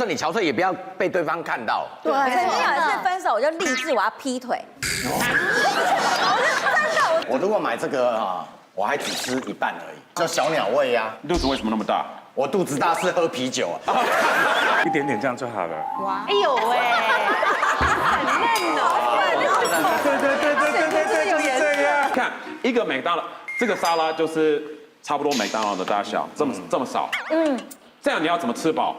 说你憔悴，也不要被对方看到。对，曾经有一次分手，我就立志我要劈腿。我如果买这个啊，我还只吃一半而已，就小鸟胃啊。肚子为什么那么大？我肚子大是喝啤酒啊。一点点这样就好了。哇，哎呦喂，很嫩哦。对，就是这样。看一个麦当劳，这个沙拉就是差不多麦当劳的大小，这么少。这样你要怎么吃饱？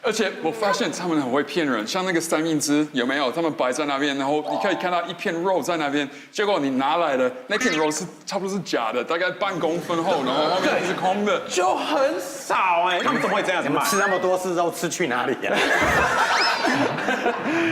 而且我发现他们很会骗人，像那个三明治有没有？他们摆在那边，然后你可以看到一片肉在那边，结果你拿来的那片肉是差不多是假的，大概半公分厚，然后后面是空的，就很少哎，他们怎么会这样子卖？你们吃那么多次肉，吃去哪里呀？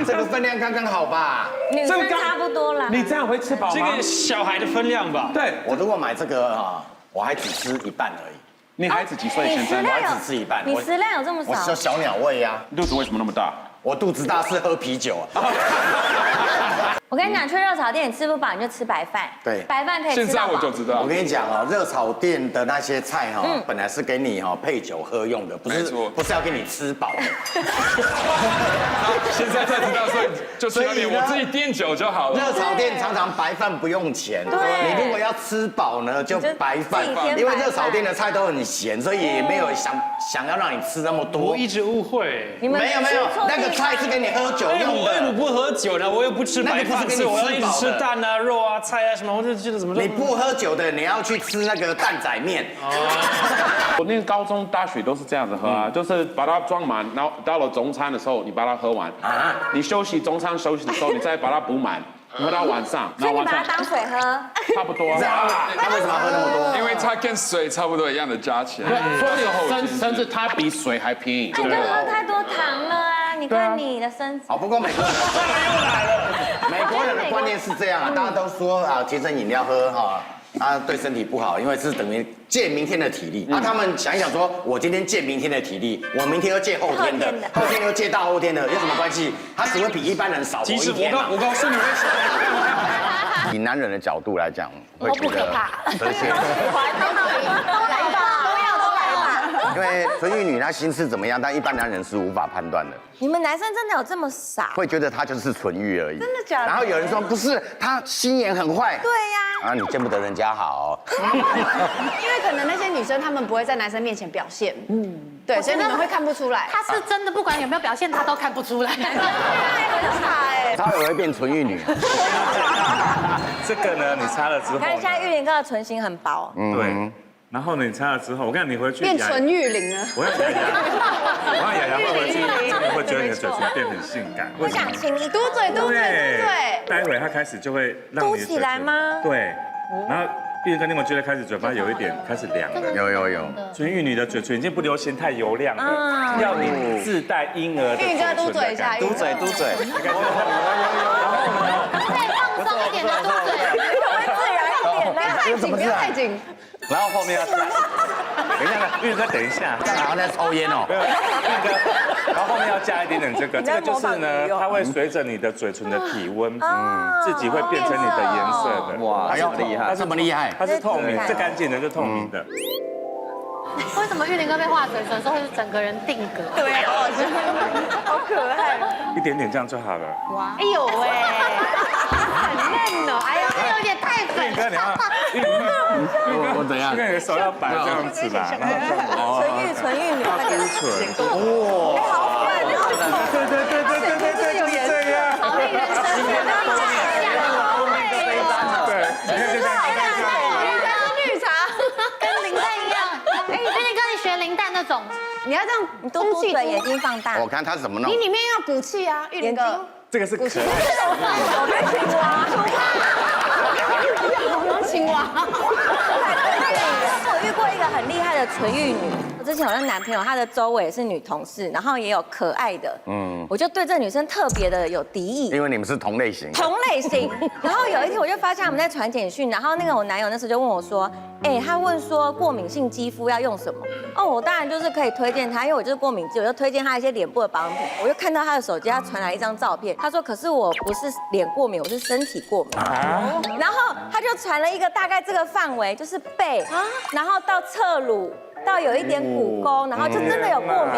这个分量刚刚好吧？女生差不多啦。你这样会吃饱吗？这个小孩的分量吧。对，我如果买这个啊，我还只吃一半而已。你孩子几岁？现在我还只吃一半。你食量有这么少？我是小鸟胃啊。肚子为什么那么大？我肚子大是喝啤酒啊。我跟你讲，去热炒店你吃不饱，你就吃白饭。对白饭可以吃现在到饱。我就知道我。跟你讲哦，热炒店的那些菜哈，本来是给你哈配酒喝用的，没错不是要给你吃饱的。现在才知道，所以就去那里我自己垫酒就好了。热炒店常常白饭不用钱，对你如果要吃饱呢，就白饭你就自己添白饭，因为热炒店的菜都很咸，所以也没有想要让你吃那么多我。一直误会。你们没有，那个菜是给你喝酒用的。我不喝酒的，我又不吃白饭，那个不是给你我要一直吃吃饱的蛋啊、肉啊、菜啊什么，我就觉得怎么说？你不喝酒的，你要去吃那个蛋仔面。我那个高中、大学都是这样子喝啊，就是把它装满，然后到了中餐的时候，你把它喝完。你中餐休息的时候，你再把它补满，喝到晚上，所以你把它当水喝。差不多。他为什么要喝那么多？因为它跟水差不多一样的价钱，甚至它比水还便宜。你就喝太多糖了啊！你看你的身材。好，不过美国人，美国人的观念是这样啊，大家都说啊，提神饮料喝哈。对身体不好，因为是等于借明天的体力。他们想一想说，我今天借明天的体力，我明天又借后天的，后天又借大后天的，有什么关系？他只会比一般人少活其实一天嘛。我告诉你为什么。以男人的角度来讲，会都觉得不可怕，这些，都来吧，都来吧。因为纯玉女她心思怎么样，但一般男人是无法判断的。你们男生真的有这么傻？会觉得她就是纯欲而已。真的假的然后有人说不是，她心眼很坏。对呀。你见不得人家好。因为可能那些女生她们不会在男生面前表现，对，所以你们会看不出来。他是真的不管有没有表现，他都看不出来。很傻哎。她也会变纯欲女。这个呢，你擦了之后呢，你看现在玉林哥的唇形很薄。对，然后呢，你擦了之后，我看你回去变纯玉玲了。我让雅雅会回去，真的会觉得你的嘴唇变很性感。不想亲一嘟嘴嘟嘴嘟嘴。待会他开始就会让你的嘴唇嘟起来吗对，然后玉林哥，你有没有觉得开始嘴巴有一点开始凉了？有。纯玉女的嘴唇已经不流行太油亮了，要你自带婴儿的玉林哥嘟嘴一下，嘟嘴。再放松一点的嘟嘴，自然一点啦。太紧，不要太紧。然后后面要，等一下，玉林哥等一下，这样好像在抽烟哦。没有，玉林哥，然后后面要加一点点这个就是呢，它会随着你的嘴唇的体温，自己会变成你的颜色的。哇，它是厉害，这么厉害。它是透明，最干净的就透明的。为什么玉林哥被画嘴唇的时候会整个人定格？对啊，好可爱。一点点这样就好了。哇，哎呦喂，很嫩哦，哎呦，这有点太粉。哥，你要，我怎样？因为你的手要摆这样子啦，然后纯玉女，要嘟唇。哇，好粉，对，就是这样。好令人生气的后面就这一张了。对，你看就这样。绿茶跟林蛋一样。哎，玉林哥，你学林蛋那种，你要这样你嘟嘟嘴，眼睛放大。我看他怎么弄你。里面要鼓气啊，玉林哥。这个是可爱。我跟青蛙，好像青蛙。我遇过一个很厉害的纯玉女，我之前有个男朋友，她的周围也是女同事，然后也有可爱的，我就对这女生特别的有敌意。因为你们是同类型。同类型，然后有一天我就发现他们在传简讯，然后那个我男友那时候就问我说，他问说过敏性肌肤要用什么？哦，我当然就是可以推荐他，因为我就是过敏肌，我就推荐他一些脸部的保养品。我就看到他的手机，他传来一张照片，他说可是我不是脸过敏，我是身体过敏。然后他就传了一个大概这个范围，就是背，然后到侧乳。到有一点骨沟，然后就真的有过敏，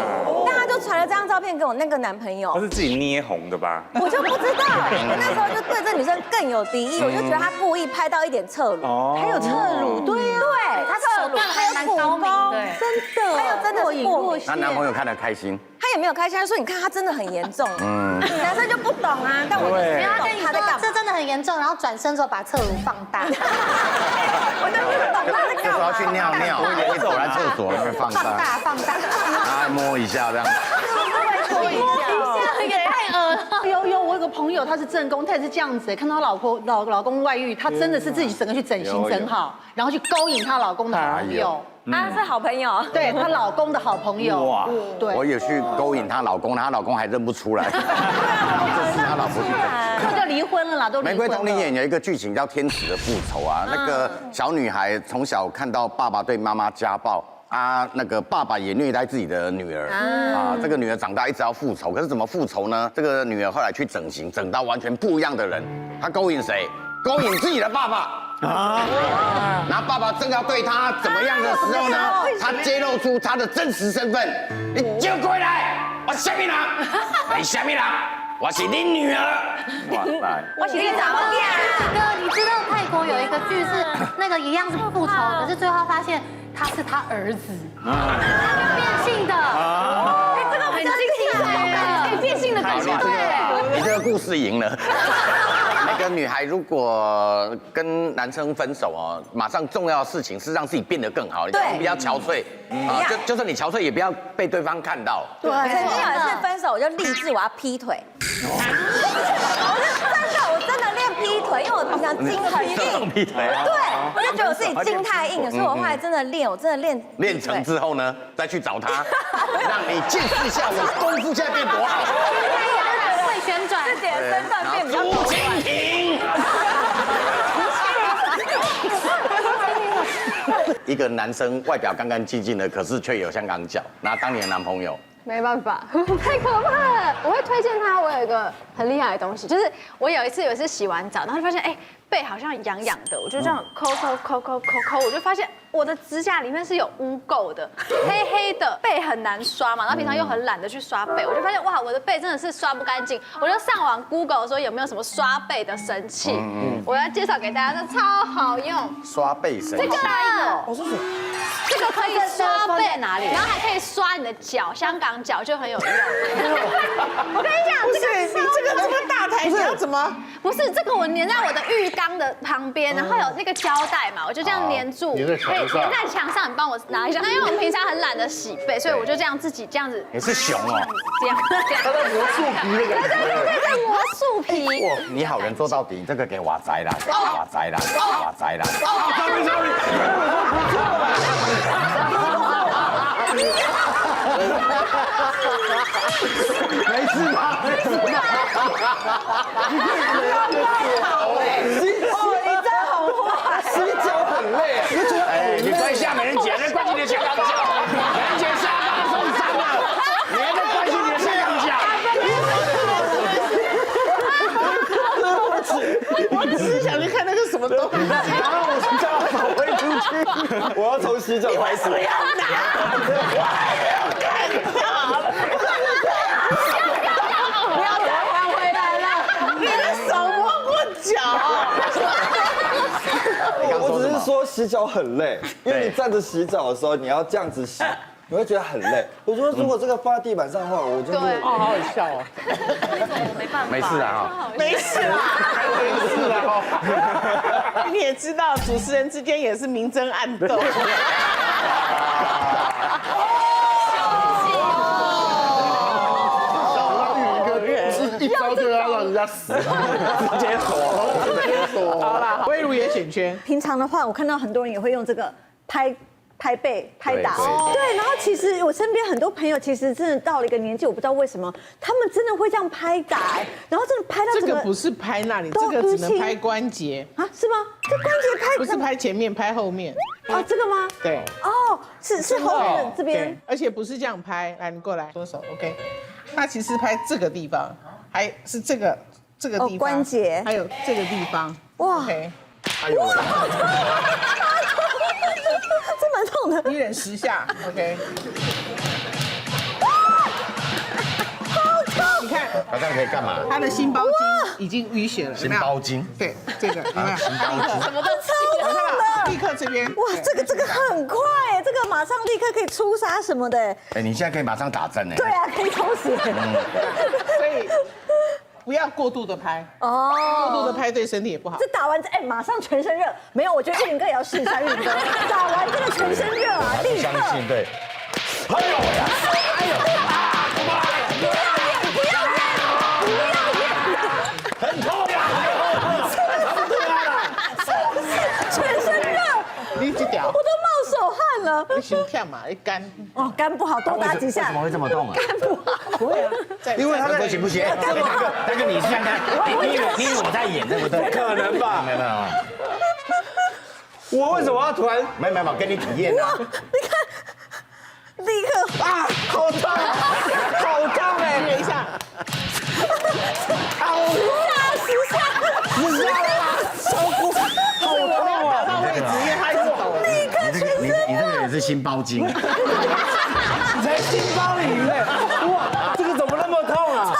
但他就传了照片给我那个男朋友他，是自己捏红的吧？我就不知道，我那时候就对这女生更有敌意，我就觉得她故意拍到一点侧乳，还有侧乳，对呀，对，她侧乳还有骨沟，真的，还有真的是过敏。她男朋友看得开心，他也没有开心，他说你看他真的很严重，男生就不懂啊，但我没有，他跟你他在干嘛，说这真的很严重，然后转身之后把侧乳放大，我就不懂他在干嘛。就说要去尿尿，一走来厕所会放大，放大，然后摸一下这样。也太恶了。有，我有个朋友，他是正宫，他也是这样子，看到老公外遇，他真的是自己整个去整形整好，然后去勾引她老公的好朋友，啊，是好朋友，对她老公的好朋友，哇，对，我也去勾引她老公，她老公还认不出来，这是她老婆去整。就离婚了啦，都离婚了。玫瑰童林演有一个剧情叫《天使的复仇》啊，那个小女孩从小看到爸爸对妈妈家暴。那个爸爸也虐待自己的女儿啊，这个女儿长大一直要复仇，可是怎么复仇呢？这个女儿后来去整形，整到完全不一样的人，她勾引谁？勾引自己的爸爸啊！然后爸爸正要对她怎么样的时候呢，她揭露出她的真实身份，你就过来，我什么人？你什么人？我是你女儿。哇塞！我是你长辈啊。哥，你知道泰国有一个剧是那个一样是复仇，可是最后发现他是他儿子，他变性的，这个很精彩，可以变性的感觉，对。你这个故事赢了。那个女孩如果跟男生分手哦，马上重要的事情是让自己变得更好，你比较憔悴啊，就算你憔悴，也不要被对方看到。对，曾经有一次分手，我就立志我要劈腿。我真的练劈腿，因为我平常筋很硬。劈腿。对，我就觉得我自己筋太硬了，所以我后来真的练，我真的练成之后呢，再去找他，让你见识一下我功夫现在变多好。会旋转，自己的身段变比较朱蜻蜓。一个男生外表干干净净的，可是却有香港脚，那当年的男朋友。没办法，太可怕了。我会推荐他，我有一个很厉害的东西，就是我有一次洗完澡，然后就发现背好像痒痒的，我就这样抠，我就发现我的指甲里面是有污垢的，黑黑的，背很难刷嘛，然后平常又很懒得去刷背，我就发现哇，我的背真的是刷不干净，我就上网 Google 说有没有什么刷背的神器，我要介绍给大家，这超好用，刷背神器。这个这个可以刷背哪里？然后还可以刷你的脚，香港脚就很有用。我跟你讲，不是你这个这么大台，你要怎么？不是这个，我粘在我的浴缸的旁边，然后有那个胶带嘛，我就这样粘住，可以粘在墙上。你帮我拿一下，因为我们平常很懒得洗背，所以我就这样自己这样子。你是熊哦，这样。他在磨树皮那个。对，在磨树皮。哇，你好人做到底，这个给瓦仔啦，瓦仔啦。没事吧？你真好坏，洗脚很累。你关心美人姐，那关心你的香港脚，美人姐下巴受伤了，你还在关心你的香港脚？我只是想去看那个什么东西，然后我就叫他跑回出去，我要从洗脚开始。不要拿，我还要看到。不要再还回来了，你的手摸过脚。我只是说洗脚很累，因为你站着洗澡的时候，你要这样子洗，你会觉得很累。我说如果这个放在地板上的话，我就会好好笑哦。没办法，没事啊，没事啦，没事啦。你也知道，主持人之间也是明争暗斗。一招就要让人家死，直接躲。好啦，微如也选圈。平常的话，我看到很多人也会用这个拍背、拍打，对对。然后其实我身边很多朋友，其实真的到了一个年纪，我不知道为什么，他们真的会这样拍打，然后真的拍到这个不是拍那里，这个只能拍关节啊？是吗？这关节拍不是拍前面，拍后面。哦，这个吗？对。哦，是后面这边，而且不是这样拍。来，你过来，左手 OK。他其实拍这个地方，还是这个地方关节，还有这个地方。哇 ，OK。哎呦，这蛮痛的。一人10下 ，OK。好像可以干嘛？他的心包经已经淤血了，心包经，对，这个有没有？心包经，什么都超痛的，立刻这边。哇，这个很快哎，这个马上立刻可以出痧什么的。哎，你现在可以马上打针哎。对啊，可以抽血。所以不要过度的拍哦，过度的拍对身体也不好。这打完哎，马上全身热。没有，我觉得玉林哥也要试一下，玉林哥打完这个全身热啊，立刻。相信对。哎呦呀！哎呦！不要演，很痛呀！全身热，你这条我都冒手汗了。你心跳嘛，你肝哦，肝不好，多打几下。为什么会这么痛啊？肝不好，不会啊。因为他不行不行，大哥你想想看，你以为我在演对不对？不可能吧？没有。我为什么要突然？没有，跟你体验啊。你看，立刻啊，好痛，好痛哎！约一下，10下，超过，好痛啊！到位置，因为他一直抖。你这个也是心包经，你才心包里嘞！哇，这个怎么那么痛啊？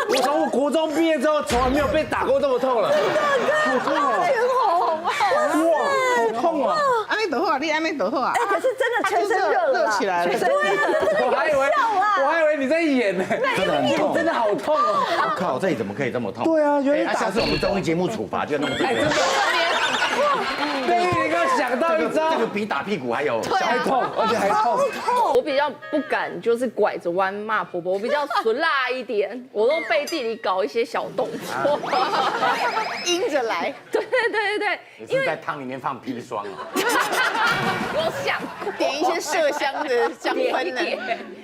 我从我国中毕业之后，从来没有被打过这么痛了。好痛啊！全红，哇，好痛啊！安内抖后啊，你安内抖后啊。哎，可是真的全身热了，热起来了。我还以为你在演呢，真的很痛，真的好痛哦！我靠，这里怎么可以这么痛？对啊，原来下次我们综艺节目处罚就弄这个。对，你给我想到一招，这个比打屁股还有还痛，而且还痛。我比较不敢就是拐着弯骂婆婆，我比较纯辣一点，我都背地里搞一些小动作，阴着来。对，你是在汤里面放砒霜啊？我想点一些麝香的香氛呢。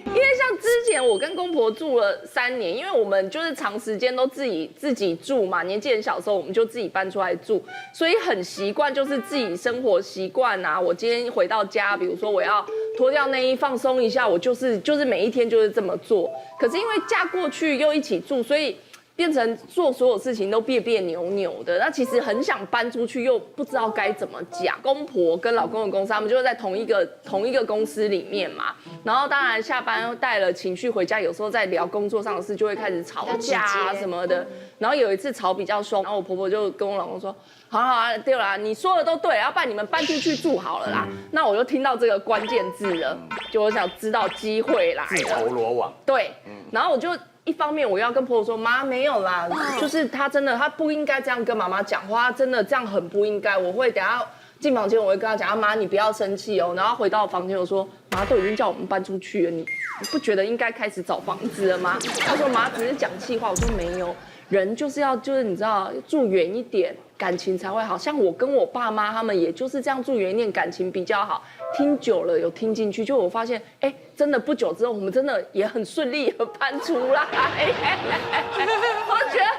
因为像之前我跟公婆住了3年，因为我们就是长时间都自己住嘛，年纪很小的时候我们就自己搬出来住，所以很习惯就是自己生活习惯啊。我今天回到家，比如说我要脱掉内衣放松一下，我就是每一天就是这么做。可是因为嫁过去又一起住，所以变成做所有事情都别别扭扭的，那其实很想搬出去，又不知道该怎么讲。公婆跟老公的公司，他们就是在同一个公司里面嘛。然后当然下班带了情绪回家，有时候在聊工作上的事，就会开始吵架啊什么的。然后有一次吵比较凶，然后我婆婆就跟我老公说：“好啊，对啦，你说的都对，要不然你们搬出去住好了啦。”那我就听到这个关键字了，就我想知道机会来了，自投罗网。对，然后我就。一方面我要跟婆婆说，妈没有啦，就是她真的，她不应该这样跟妈妈讲话，真的这样很不应该。我会等下进房间，我会跟她讲，妈你不要生气哦。然后回到房间我说，妈都已经叫我们搬出去了，你不觉得应该开始找房子了吗？她说妈只是讲气话，我说没有，人就是你知道住远一点，感情才会好。像我跟我爸妈他们也就是这样住远一点，感情比较好。听久了有听进去，就我发现，哎，真的不久之后，我们真的也很顺利的搬出来。我觉得，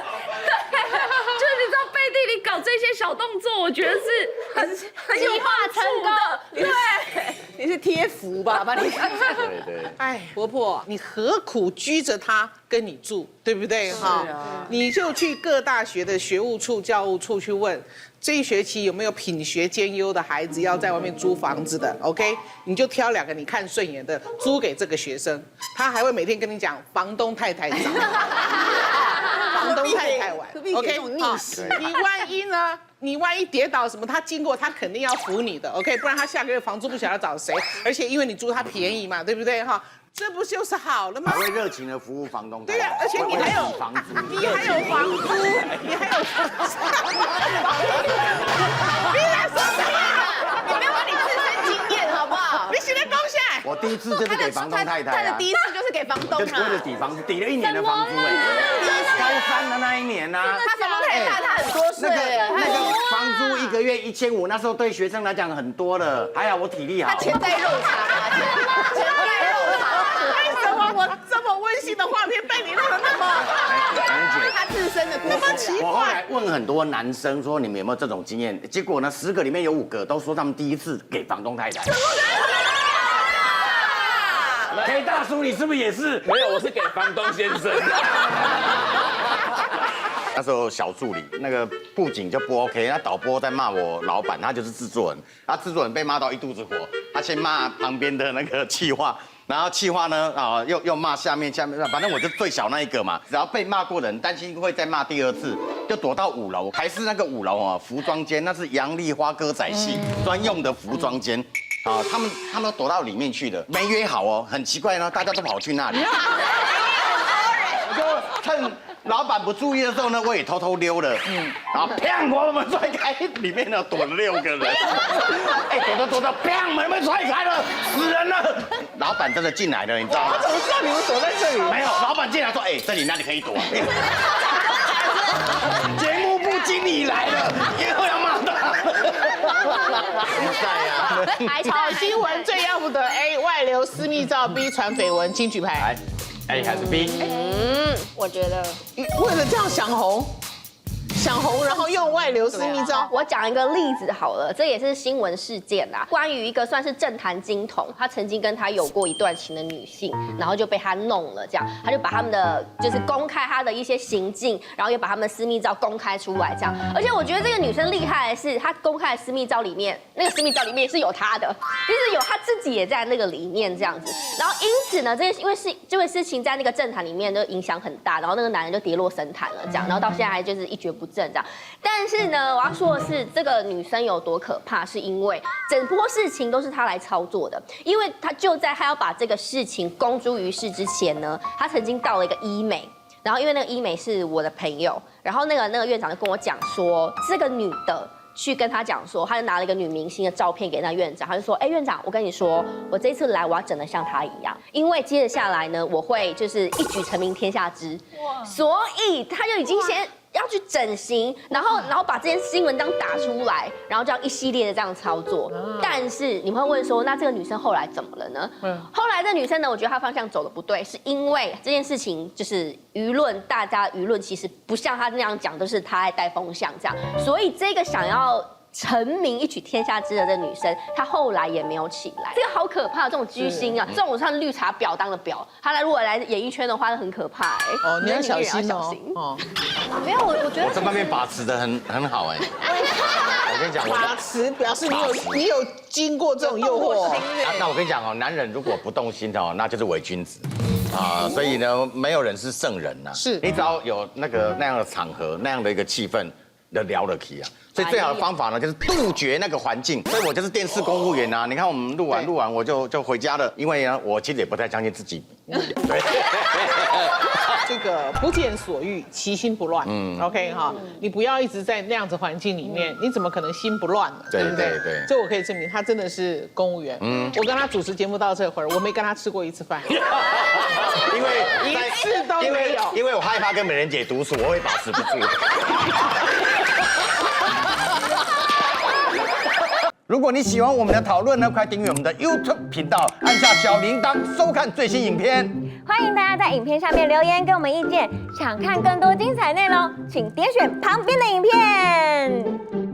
对，就是你知道背地里搞这些小动作，我觉得是很有帮助的。对，你是贴符吧？把你。对。哎，婆婆，你何苦拘着他跟你住，对不对？哈，你就去各大学的学务处、教务处去问。这一学期有没有品学兼优的孩子要在外面租房子的 ？OK， 你就挑2个你看顺眼的租给这个学生，他还会每天跟你讲房东太太早，房东太太晚。OK， 你万一呢？你万一跌倒什么，他经过他肯定要扶你的 ，OK， 不然他下个月房租不晓得找谁，而且因为你租他便宜嘛，对不对哈？这不就是好了吗？还会热情的服务房东。对呀，而且你还有房租，你还有房租，你还有房租。你在说什么？你不要把你自身经验好不好？你现在贡献。我第一次就是给房东太太他的第一次就是给房东就是为了抵房租，抵了1年的房租高3的那一年呐。他房东太太他很多岁那个房租1个月1500，那时候对学生来讲很多了。还好我体力好。他钱在肉偿，钱在肉偿。为什么我这么温馨的画面被你弄得那么？他自身的故事。那么奇怪。我后来问很多男生说你们有没有这种经验？结果呢，10个里面有5个都说他们第一次给房东太太。K 大叔，你是不是也是？没有，我是给房东先生。那时候小助理那个布景就不 OK， 那导播在骂我老板，他就是制作人，他制作人被骂到一肚子火，他先骂旁边的那个企划，然后企划呢又骂下面，反正我就最小那一个嘛。只要被骂过的人，担心会再骂第二次，就躲到5楼，还是那个5楼啊，服装间，那是杨丽花歌仔戏专用的服装间。啊，他们都躲到里面去了，没约好哦，很奇怪呢，大家都跑去那里。我就趁老板不注意的时候呢，我也偷偷溜了，然后砰，我们踹开，里面呢躲了6个人，哎，躲到砰，门被踹开了，死人了。老板真的进来了，你知道吗？他怎么知道你们躲在这里？没有，老板进来说，哎，这里哪里可以躲？节目部经理来了，又要骂他。好新闻最要不得 A 外流私密照 ，B 传绯闻，请举牌。 A 还是 B？ 我觉得为了这样想红，然后用外流私密照。我讲一个例子好了，这也是新闻事件啦。关于一个算是政坛金童，他曾经跟他有过一段情的女性，然后就被他弄了，这样他就把他们的就是公开他的一些行径，然后也把他们的私密照公开出来，这样。而且我觉得这个女生厉害的是，她公开的私密照里面，那个私密照里面是有她的，就是有她自己也在那个里面这样子。然后因此呢，因为这个事情在那个政坛里面就影响很大，然后那个男人就跌落神坛了，这样，然后到现在还就是一蹶不振这样。但是呢，我要说的是，这个女生有多可怕，是因为整波事情都是她来操作的。因为她就在她要把这个事情公诸于世之前呢，她曾经到了一个医美，然后因为那个医美是我的朋友，然后那个院长就跟我讲说，这个女的。去跟他讲说，他就拿了一个女明星的照片给那院长，他就说，哎，院长，我跟你说，我这一次来我要整得像她一样，因为接着下来呢，我会就是一举成名天下知，所以他就已经先要去整形，然后把这件新闻当打出来，然后这样一系列的这样操作。但是你们会问说，那这个女生后来怎么了呢？后来这女生呢，我觉得她方向走的不对，是因为这件事情就是大家舆论其实不像她那样讲，都是她在带风向这样，所以这个想要成名一举天下知的这女生，她后来也没有起来，这个好可怕，这种居心啊，这种像绿茶婊当的婊，她如果来演艺圈的话，很可怕哦，你要小心哦。没有，我觉得我这方面把持的很好哎。我跟你讲，把持表示你有经过这种诱惑。那我跟你讲哦，男人如果不动心哦，那就是伪君子。啊，所以呢，没有人是圣人呐。是你只要有那样的场合，那样的一个气氛的聊得起啊。所以最好的方法呢，就是杜绝那个环境。所以我就是电视公务员啊。你看我们录完我就回家了，因为呢，我其实也不太相信自己。对。这个不见所欲，其心不乱。OK 哈，你不要一直在那样子环境里面，你怎么可能心不乱呢？对不对？对。这我可以证明，他真的是公务员。我跟他主持节目到这会儿，我没跟他吃过一次饭。因为一次都没有。因为我害怕跟美人姐独处，我会把持不住。如果你喜欢我们的讨论呢，快订阅我们的 YouTube 频道，按下小铃铛收看最新影片。欢迎大家在影片下面留言给我们意见，想看更多精彩内容，请点选旁边的影片。